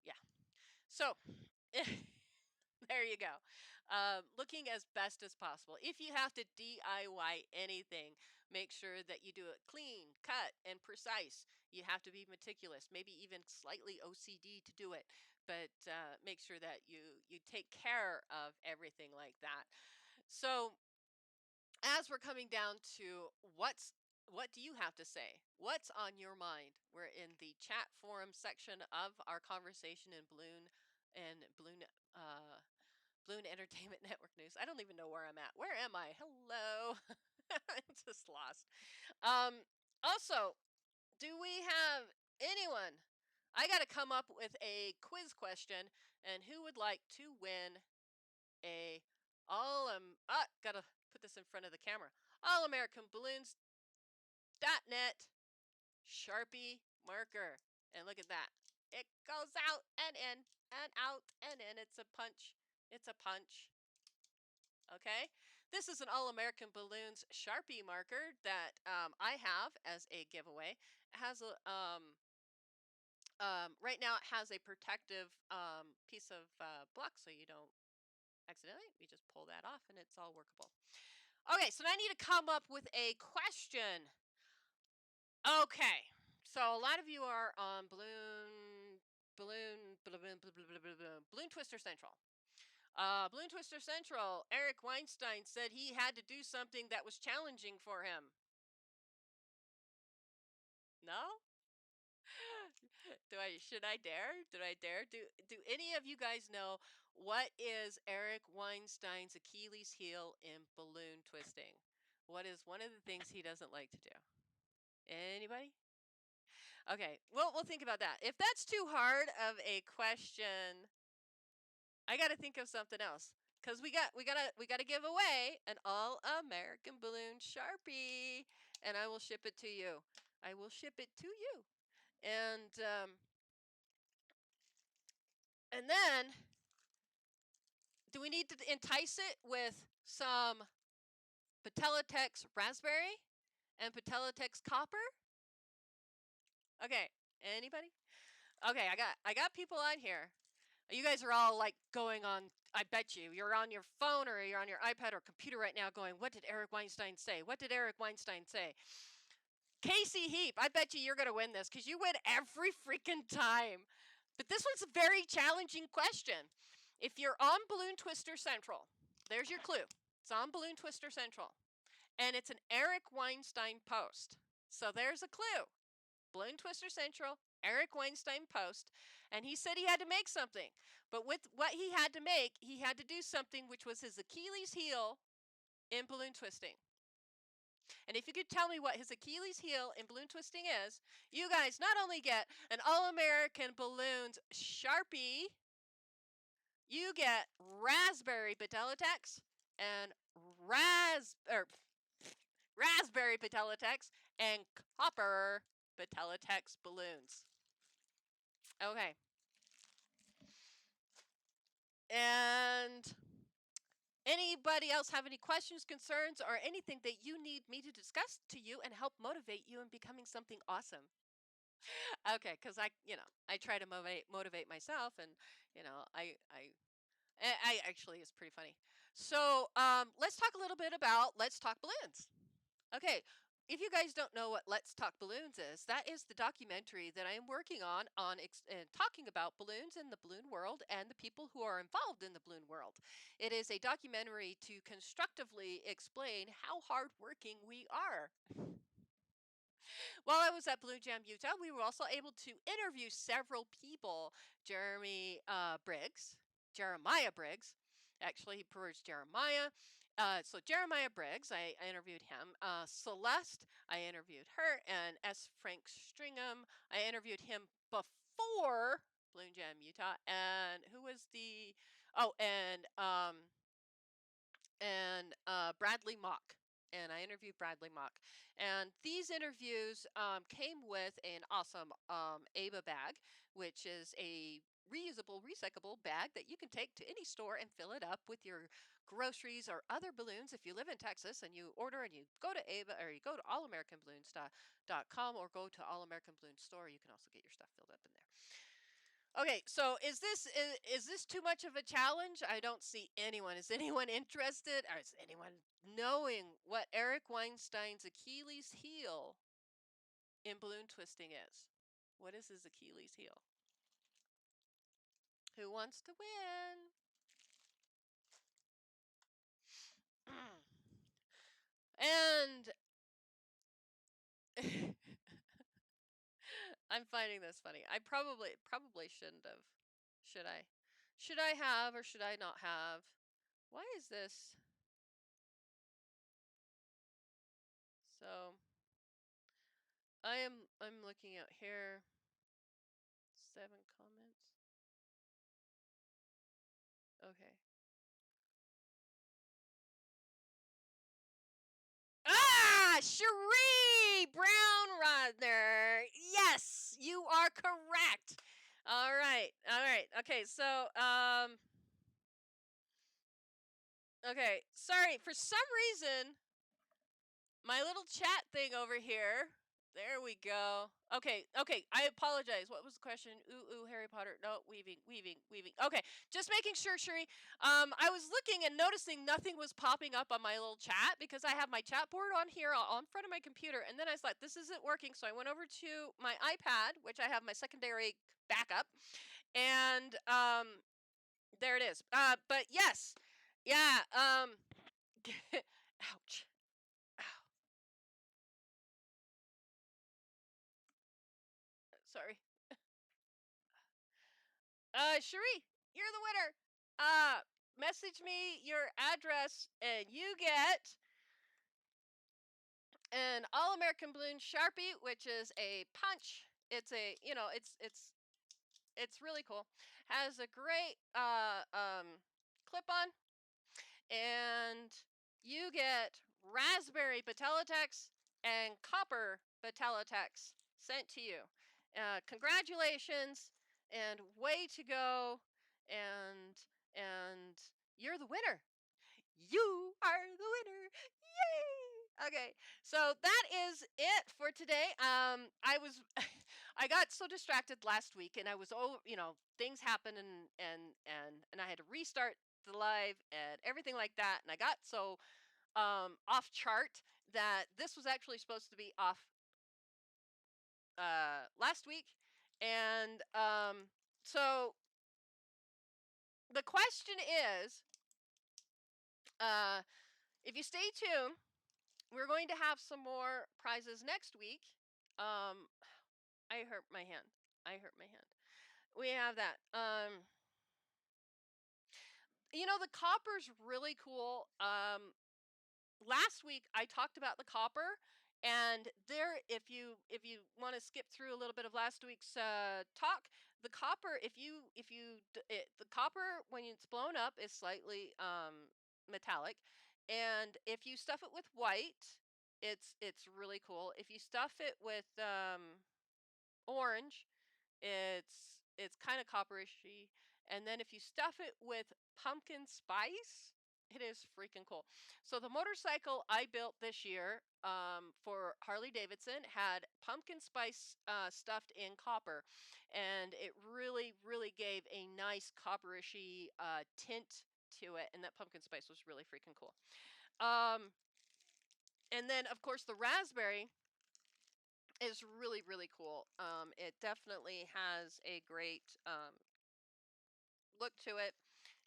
yeah, so there you go. Looking as best as possible. If you have to DIY anything, make sure that you do it clean, cut, and precise. You have to be meticulous, maybe even slightly OCD to do it, but make sure that you take care of everything like that. So as we're coming down to what do you have to say? What's on your mind? We're in the chat forum section of our conversation in uh, Balloon Entertainment Network News. I don't even know where I'm at. Where am I? Hello. I'm just lost. Um, Also, do we have anyone? I got to come up with a quiz question, and who would like to win a gotta put this in front of the camera. All American Balloons.net Sharpie marker. And look at that. It goes out and in and out and in. It's a punch. It's a punch. Okay. This is an All American Balloons Sharpie marker that I have as a giveaway. It has a right now it has a protective piece of block so you don't accidentally. We just pull that off and it's all workable. Okay, so now I need to come up with a question. Okay, so a lot of you are on Balloon Twister Central. Balloon Twister Central, Eric Weinstein said he had to do something that was challenging for him. No? Should I dare? Did I dare? Do any of you guys know what is Eric Weinstein's Achilles heel in balloon twisting? What is one of the things he doesn't like to do? Anybody? Okay, well, we'll think about that. If that's too hard of a question, I got to think of something else because we gotta give away an all-American balloon Sharpie, and I will ship it to you. I will ship it to you, and then do we need to entice it with some Patelatex raspberry and Patelatex copper? Okay, anybody? Okay, I got people on here. You guys are all like going on, I bet you're on your phone or you're on your iPad or computer right now going, what did Eric Weinstein say? What did Eric Weinstein say? Casey Heap, I bet you're going to win this because you win every freaking time. But this one's a very challenging question. If you're on Balloon Twister Central, there's your clue. It's on Balloon Twister Central. And it's an Eric Weinstein post. So there's a clue. Balloon Twister Central, Eric Weinstein post, and he said he had to make something. But with what he had to make, he had to do something which was his Achilles heel in balloon twisting. And if you could tell me what his Achilles heel in balloon twisting is, you guys not only get an All-American Balloons Sharpie, you get raspberry Patelatex and raspberry Patelatex and copper Patelatex balloons. Okay. And anybody else have any questions, concerns, or anything that you need me to discuss to you and help motivate you in becoming something awesome? Okay, because I try to motivate myself, and I actually it's pretty funny. So let's talk a little bit about Let's Talk Balloons. Okay, if you guys don't know what Let's Talk Balloons is, that is the documentary that I am working on talking about balloons in the balloon world and the people who are involved in the balloon world. It is a documentary to constructively explain how hardworking we are. While I was at Balloon Jam Utah, we were also able to interview several people. Jeremiah Briggs. Actually, he prefers Jeremiah. So Jeremiah Briggs, I interviewed him. Celeste, I interviewed her. And S. Frank Stringham, I interviewed him before Balloon Jam, Utah. And who was the, oh, and Bradley Mock. And I interviewed Bradley Mock. And these interviews came with an awesome ABA bag, which is a reusable, recyclable bag that you can take to any store and fill it up with your groceries or other balloons. If you live in Texas and you order and you go to ABA or you go to allamericanballoons.com or go to All American Balloon Store, you can also get your stuff filled up in there. Okay, so is this too much of a challenge? I don't see anyone. Is anyone interested? Or is anyone knowing what Eric Weinstein's Achilles heel in balloon twisting is? What is his Achilles heel? Who wants to win? And I'm finding this funny. I probably shouldn't have. Should I? Should I have or should I not have? Why is this? So I'm looking at here. 7 comments. Okay. Ah, Cherie Brown Rodner. Yes, you are correct. All right. All right. Okay. So, okay. Sorry. For some reason, my little chat thing over here. There we go. Okay, okay. I apologize. What was the question? Ooh, Harry Potter. No, weaving. Okay, just making sure, Sherry. I was looking and noticing nothing was popping up on my little chat because I have my chat board on here on front of my computer, and then I thought this isn't working, so I went over to my iPad, which I have my secondary backup, and there it is. But yes, yeah. Ouch. Ow. Sorry. Cherie, you're the winner. Message me your address and you get an All-American Balloon Sharpie, which is a punch. It's a, it's really cool. Has a great clip-on, and you get raspberry Batteletex and copper Bateletex sent to you. Congratulations and way to go, and and you're the winner. You are the winner. Yay! Okay, so that is it for today. I got so distracted last week, and I was things happened, and I had to restart the live and everything like that, and I got so off chart that this was actually supposed to be off last week, and so the question is, if you stay tuned, we're going to have some more prizes next week. I hurt my hand. We have that. The copper's really cool. Last week I talked about the copper, and there, if you want to skip through a little bit of last week's talk, the copper, the copper when it's blown up is slightly metallic, and if you stuff it with white, it's really cool. If you stuff it with orange, it's kind of copperishy, and then if you stuff it with pumpkin spice, it is freaking cool. So the motorcycle I built this year for Harley Davidson had pumpkin spice stuffed in copper, and it really gave a nice copperishy tint to it, and that pumpkin spice was really freaking cool. And then of course the raspberry is really cool. It definitely has a great look to it,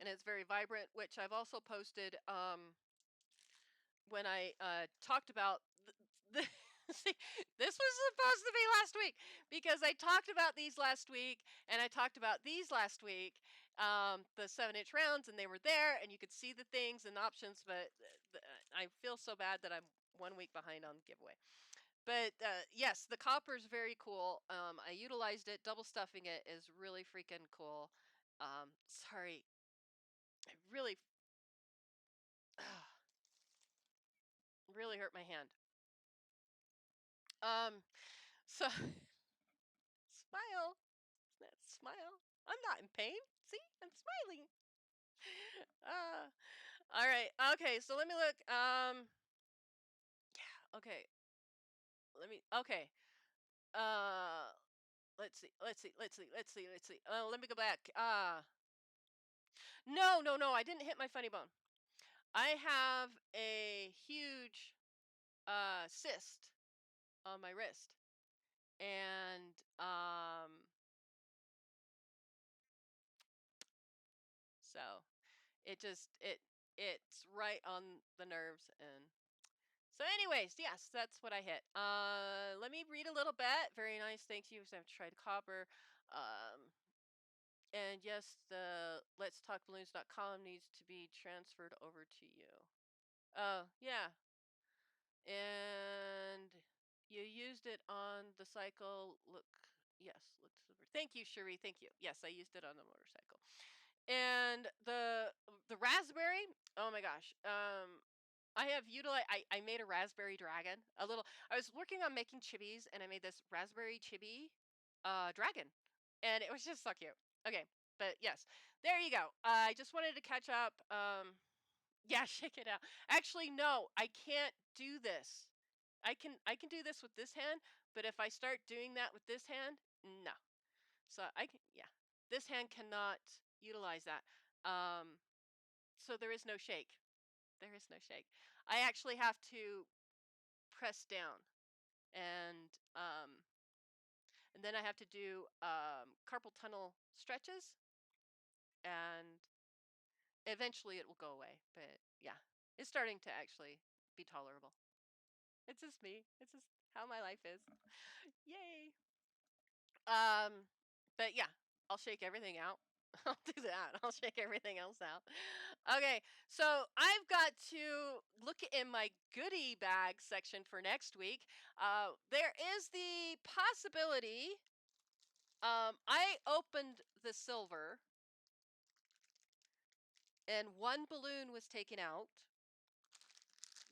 and it's very vibrant, which I've also posted when I talked about See, this was supposed to be last week because I talked about these last week, and I talked about these last week, the 7-inch rounds, and they were there, and you could see the things and options, but I feel so bad that I'm 1 week behind on giveaway. But yes, the copper is very cool. I utilized it. Double stuffing it is really freaking cool. Sorry, it really, really hurt my hand. Um, so smile, smile. I'm not in pain. See, I'm smiling. Uh, all right. Okay, so let me look. Okay, let me. Okay. Uh, let's see. Let's see. Oh, let me go back. No, no, no. I didn't hit my funny bone. I have a huge cyst on my wrist, and so it's right on the nerves. And so anyways, yes, that's what I hit. Let me read a little bit. Very nice, thank you. So I've tried copper. Um and yes, the let's talk balloons.com needs to be transferred over to you. Oh yeah. And you used it on the cycle. Look, yes, looks super. Thank you, Cherie. Thank you. Yes, I used it on the motorcycle. And the raspberry. Oh my gosh. I have utilized. I made a raspberry dragon. A little. I was working on making chibis, and I made this raspberry chibi, dragon, and it was just so cute. Okay, but yes, there you go. I just wanted to catch up. Yeah, shake it out. Actually, no, I can't do this. I can do this with this hand, but if I start doing that with this hand, no. So I can, yeah. This hand cannot utilize that. Um so there is no shake. There is no shake. I actually have to press down, and and then I have to do carpal tunnel stretches, and eventually it will go away. But yeah, it's starting to actually be tolerable. It's just me. It's just how my life is. Yay. Um, but yeah, I'll shake everything out. I'll do that. I'll shake everything else out. Okay, so I've got to look in my goodie bag section for next week. There is the possibility. I opened the silver, and one balloon was taken out.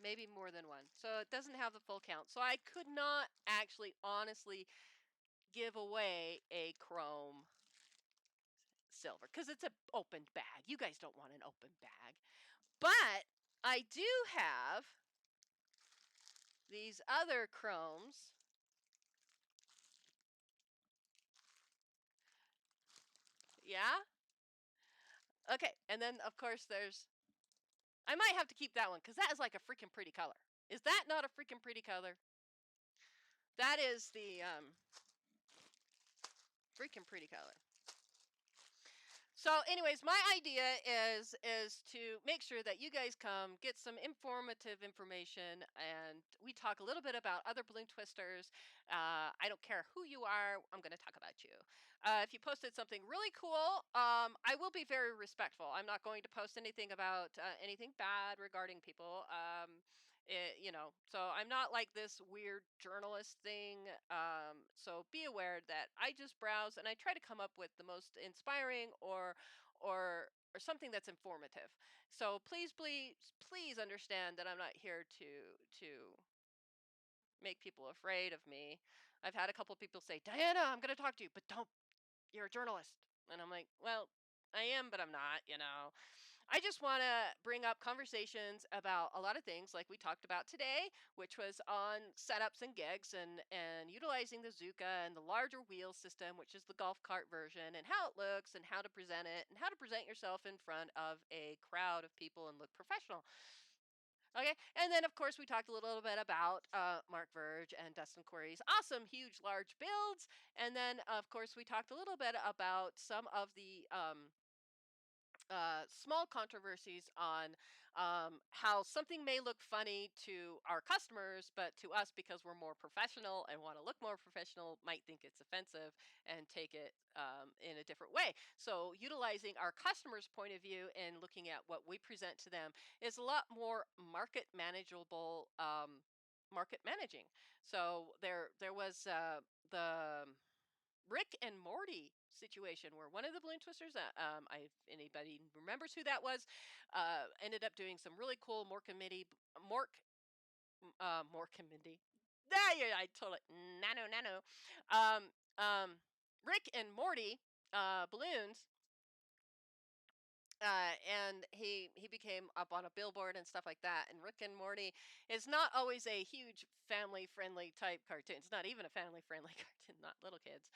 Maybe more than one. So it doesn't have the full count. So I could not actually honestly give away a chrome silver because it's an opened bag. You guys don't want an open bag. But I do have these other chromes. Yeah? Okay. And then, of course, there's. I might have to keep that one because that is like a freaking pretty color. Is that not a freaking pretty color? That is the freaking pretty color. So, anyways, my idea is to make sure that you guys come get some informative information, and we talk a little bit about other balloon twisters. I don't care who you are; I'm going to talk about you. If you posted something really cool, I will be very respectful. I'm not going to post anything about anything bad regarding people. So I'm not like this weird journalist thing. So be aware that I just browse and I try to come up with the most inspiring or something that's informative. So please understand that I'm not here to make people afraid of me. I've had a couple people say, "Diana, I'm going to talk to you, but don't. You're a journalist." And I'm like, "Well, I am, but I'm not. I just want to bring up conversations about a lot of things like we talked about today, which was on setups and gigs and utilizing the Zuka and the larger wheel system, which is the golf cart version, and how it looks and how to present it and how to present yourself in front of a crowd of people and look professional. Okay, and then of course we talked a little bit about Mark Verge and Dustin Query's awesome, huge, large builds, and then of course we talked a little bit about some of the small controversies on how something may look funny to our customers, but to us, because we're more professional and want to look more professional, might think it's offensive and take it in a different way. So, utilizing our customers' point of view and looking at what we present to them is a lot more market manageable. market managing. So there was the Rick and Morty situation where one of the balloon twisters, if anybody remembers who that was, ended up doing some really cool Mork and Mindy. Yeah, I totally nano. Um, um, Rick and Morty balloons, and he became up on a billboard and stuff like that. And Rick and Morty is not always a huge family friendly type cartoon. It's not even a family friendly cartoon, not little kids.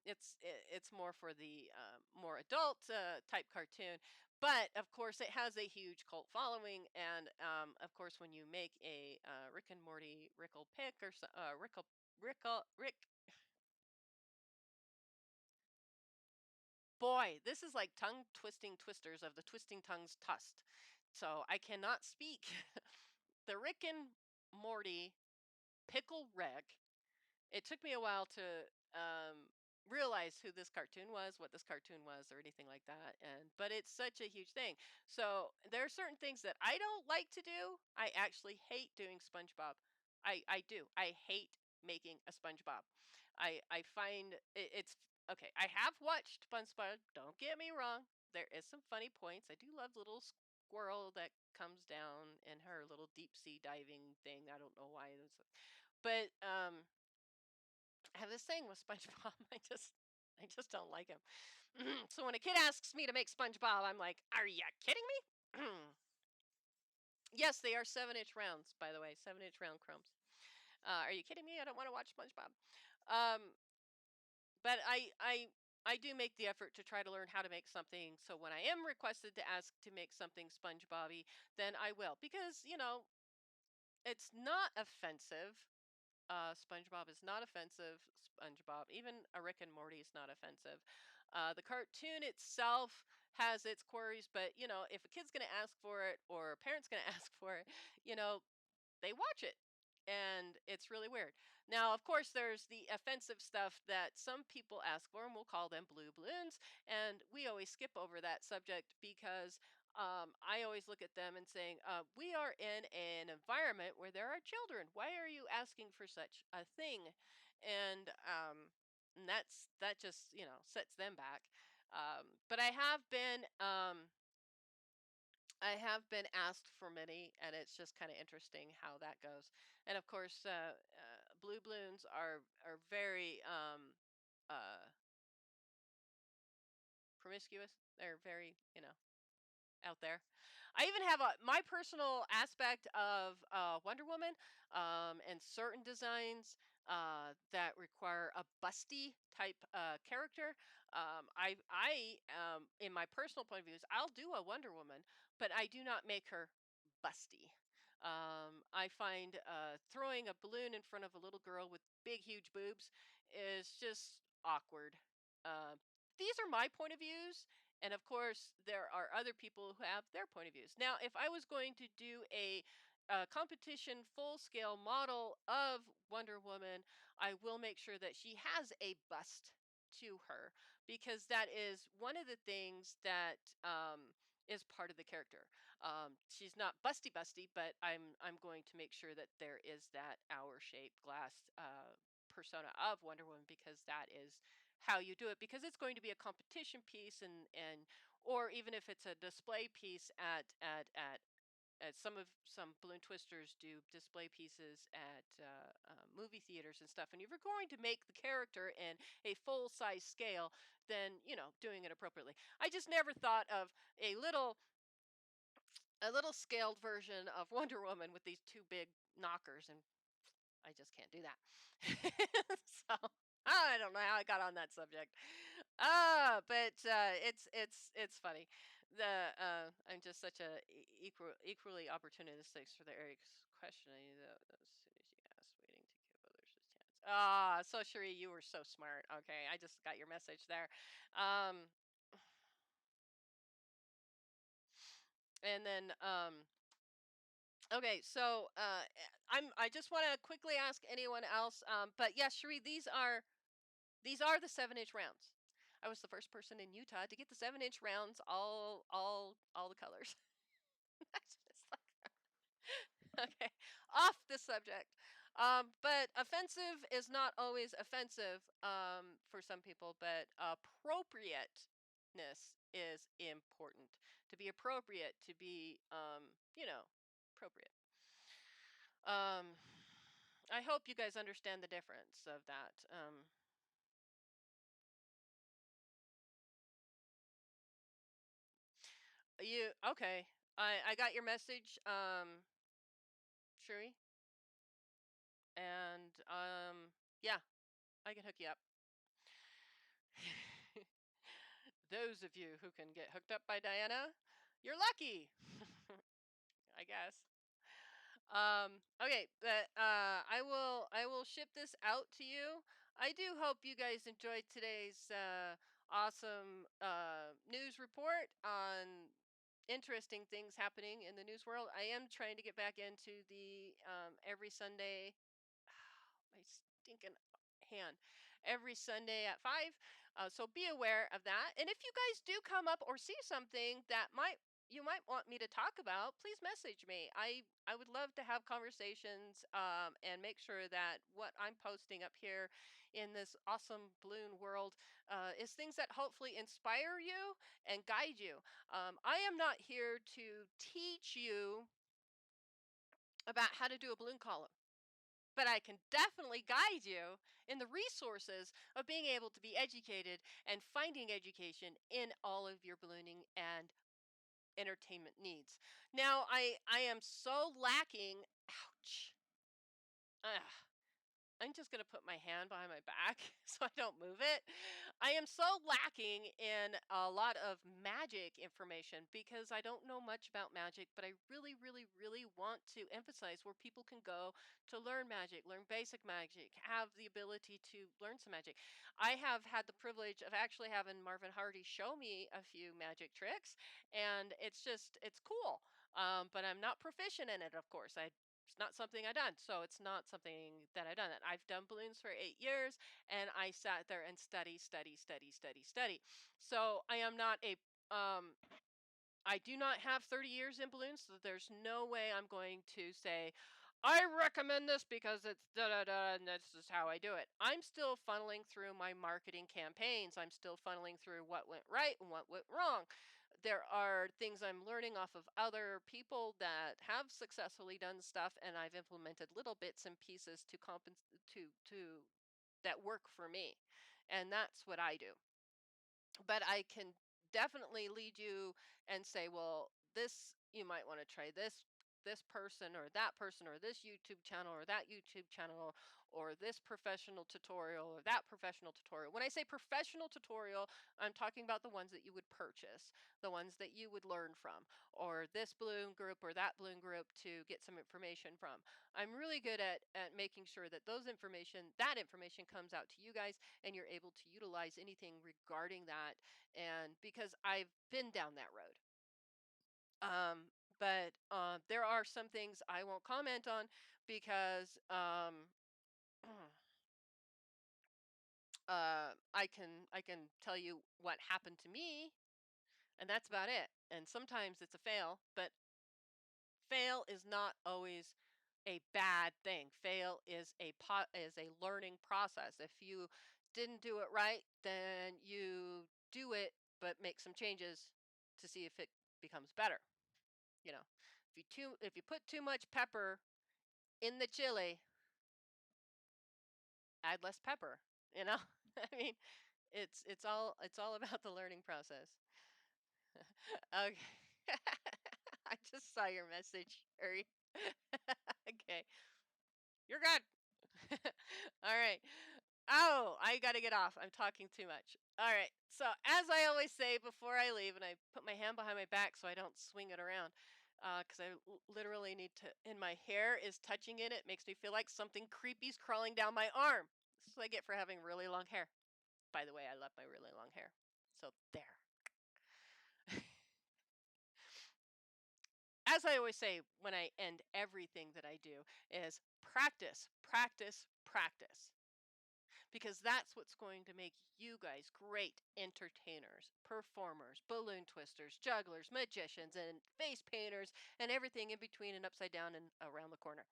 It's more for the more adult type cartoon. But of course, it has a huge cult following, and of course, when you make a Rick and Morty Rickle pick or Rick, boy, this is like tongue twisting twisters of the twisting tongues tust. So I cannot speak. The Rick and Morty pickle wreck. It took me a while to realize who this cartoon was, what this cartoon was, or anything like that. And but it's such a huge thing. So there are certain things that I don't like to do. I actually hate doing SpongeBob. I do. I hate making a SpongeBob. I find it's okay. I have watched SpongeBob. Don't get me wrong. There is some funny points. I do love little squirrel that comes down in her little deep sea diving thing. I don't know why. But I have this thing with SpongeBob. I just don't like him. So when a kid asks me to make SpongeBob, I'm like, "Are you kidding me?" Yes, they are 7-inch rounds, by the way, 7-inch round crumbs. Are you kidding me? I don't want to watch SpongeBob. Um, but I do make the effort to try to learn how to make something. So when I am requested to ask to make something SpongeBobby, then I will, because it's not offensive. SpongeBob is not offensive. SpongeBob, even a Rick and Morty is not offensive. The cartoon itself has its queries, but if a kid's going to ask for it or a parent's going to ask for it, you know, they watch it. And it's really weird. Now, of course, there's the offensive stuff that some people ask for, and we'll call them blue balloons. And we always skip over that subject because I always look at them and saying, we are in an environment where there are children. Why are you asking for such a thing? And that just sets them back. But I have been asked for many, and it's just kind of interesting how that goes. And of course, blue balloons are very uh, promiscuous. They're very out there. I even have my personal aspect of Wonder Woman, and certain designs that require a busty type character. In my personal point of view, I'll do a Wonder Woman, but I do not make her busty. I find throwing a balloon in front of a little girl with big, huge boobs is just awkward. Uh, these are my point of views, and of course, there are other people who have their point of views. Now, if I was going to do a competition full scale model of Wonder Woman, I will make sure that she has a bust to her, because that is one of the things that is part of the character. She's not busty, but I'm going to make sure that there is that hour shaped glass persona of Wonder Woman, because that is how you do it, because it's going to be a competition piece, and or even if it's a display piece at some balloon twisters do display pieces at movie theaters and stuff. And if you're going to make the character in a full size scale, then doing it appropriately. I just never thought of a little scaled version of Wonder Woman with these two big knockers, and I just can't do that. So I don't know how I got on that subject. But it's funny. I'm just such a equally opportunistic for the Eric's questioning as soon as you ask, waiting to give others a chance. So Cherie, you were so smart. Okay, I just got your message there. Um, and then okay, so I just want to quickly ask anyone else. But yes, Cherie, these are the 7-inch rounds. I was the first person in Utah to get the 7-inch rounds, all the colors. That's just like Okay, off the subject. But offensive is not always offensive for some people, but appropriateness is important. To be appropriate, to be, appropriate. Um, I hope you guys understand the difference of that. You okay? I got your message, Shuri, and yeah, I can hook you up. Those of you who can get hooked up by Diana, you're lucky, I guess. Okay, but I will ship this out to you. I do hope you guys enjoyed today's awesome news report on interesting things happening in the news world. I am trying to get back into the every Sunday. My stinking hand every Sunday at 5. So be aware of that. And if you guys do come up or see something that might want me to talk about, please message me. I would love to have conversations and make sure that what I'm posting up here in this awesome balloon world is things that hopefully inspire you and guide you. I am not here to teach you about how to do a balloon column, but I can definitely guide you in the resources of being able to be educated and finding education in all of your ballooning and entertainment needs. Now, I am so lacking. Ouch. Ugh. I'm just going to put my hand behind my back so I don't move it. I am so lacking in a lot of magic information because I don't know much about magic, but I really, really, really want to emphasize where people can go to learn magic, learn basic magic, have the ability to learn some magic. I have had the privilege of actually having Marvin Hardy show me a few magic tricks, and it's cool. But I'm not proficient in it, of course. It's not something I done. So it's not something that I done. I've done balloons for 8 years, and I sat there and study. So I am not a um I do not have 30 years in balloons, so there's no way I'm going to say, I recommend this because it's da da da, and this is how I do it. I'm still funneling through my marketing campaigns. I'm still funneling through what went right and what went wrong. There are things I'm learning off of other people that have successfully done stuff, and I've implemented little bits and pieces to to that work for me. And that's what I do. But I can definitely lead you and say, well, this you might want to try this person or this YouTube channel or that YouTube channel or this professional tutorial or that professional tutorial. When I say professional tutorial, I'm talking about the ones that you would purchase, the ones that you would learn from, or this balloon group or that balloon group to get some information from. I'm really good at making sure that that information comes out to you guys and you're able to utilize anything regarding that. And because I've been down that road. Um, but there are some things I won't comment on because I can tell you what happened to me, and that's about it. And sometimes it's a fail, but fail is not always a bad thing. Fail is is a learning process. If you didn't do it right, then you do it, but make some changes to see if it becomes better. You know, if you put too much pepper in the chili, add less pepper. You know, I mean, it's all about the learning process. Okay, I just saw your message. Hurry. Okay, you're good. All right. Oh, I got to get off. I'm talking too much. All right. So, as I always say before I leave, and I put my hand behind my back so I don't swing it around, because literally need to, and my hair is touching it. It makes me feel like something creepy's crawling down my arm. This is what I get for having really long hair. By the way, I love my really long hair. So, there. As I always say when I end everything that I do, is practice, practice, practice. because that's what's going to make you guys great entertainers, performers, balloon twisters, jugglers, magicians, and face painters, and everything in between and upside down and around the corner.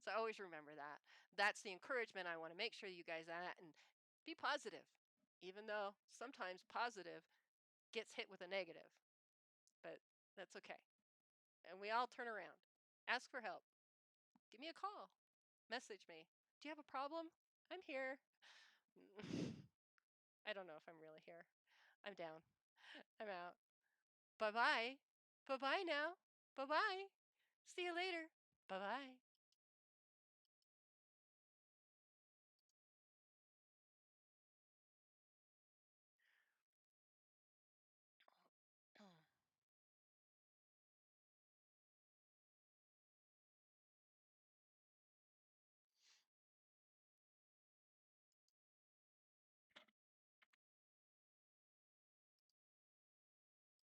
So always remember that. That's the encouragement I want to make sure you guys are at, and be positive, even though sometimes positive gets hit with a negative, but that's okay. And we all turn around. Ask for help. Give me a call. Message me. Do you have a problem? I'm here. I don't know if I'm really here. I'm down. I'm out. Bye bye. Bye bye now. Bye bye. See you later. Bye bye.